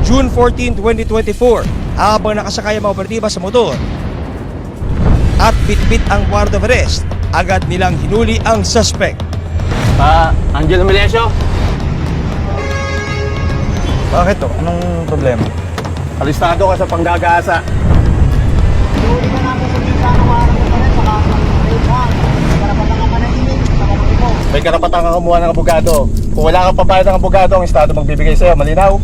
June 14, 2024, habang nakasakay ang mga operatiba sa motor at bitbit ang warrant of arrest, agad nilang hinuli ang suspect. Angelo Melesio? Bakit to? Anong problema? Alistado ka sa panggagasa. May karapatan kang kumuha ng abogado. Kung wala kang pabayad ng abogado, ang estado magbibigay sa'yo. Malinaw?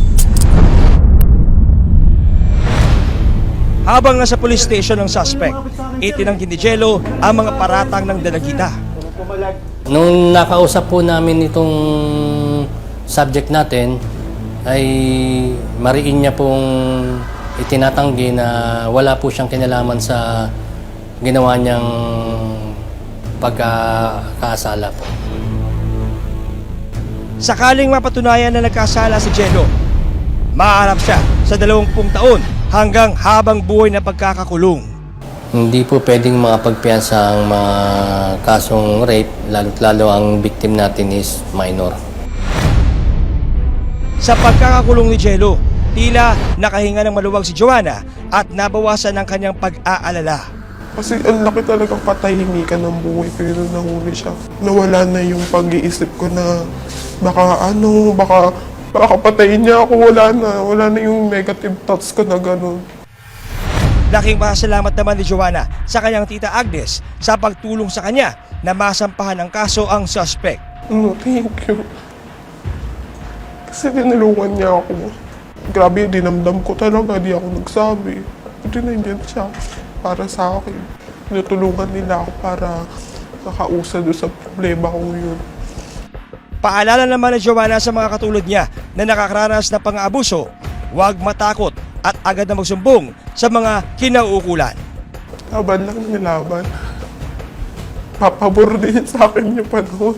Habang nasa police station ng suspect, itinanggi ni Jello ang mga paratang ng dalagita. Nung nakausap po namin itong subject natin, ay mariin niya pong itinatanggi na wala po siyang kinalaman sa ginawa niyang pagkakasala po. Sakaling mapatunayan na nagkasala si Jello, maaharap siya sa 20 taon hanggang habang buhay na pagkakakulong. Hindi po pwedeng makapagpiyansa ang mga kasong rape, lalo ang victim natin is minor. Sa pagkakakulong ni Jello, tila nakahinga ng maluwag si Joanna at nabawasan ang kanyang pag-aalala. Kasi ang laki talagang katahimikan ng buhay pero nahuli siya. Nawala na yung pag-iisip ko na baka patayin niya ako. Wala na yung negative thoughts ko na gano'n. Laking pasalamat naman ni Joanna sa kanyang tita Agnes sa pagtulong sa kanya na masampahan ng kaso ang suspect. No, thank you. Kasi tinulungan niya ako. Grabe, dinamdam ko talaga, di ako nagsabi. Hindi nandiyan siya para sa akin. Tinutulungan nila ako para makausad doon sa problema ko yun. Paalala naman ni Joanna sa mga katulad niya na nakakaranas ng pang-aabuso, huwag matakot at agad na magsumbong sa mga kinauukulan. Laban lang ng laban. Papabor din sa akin yung panahon.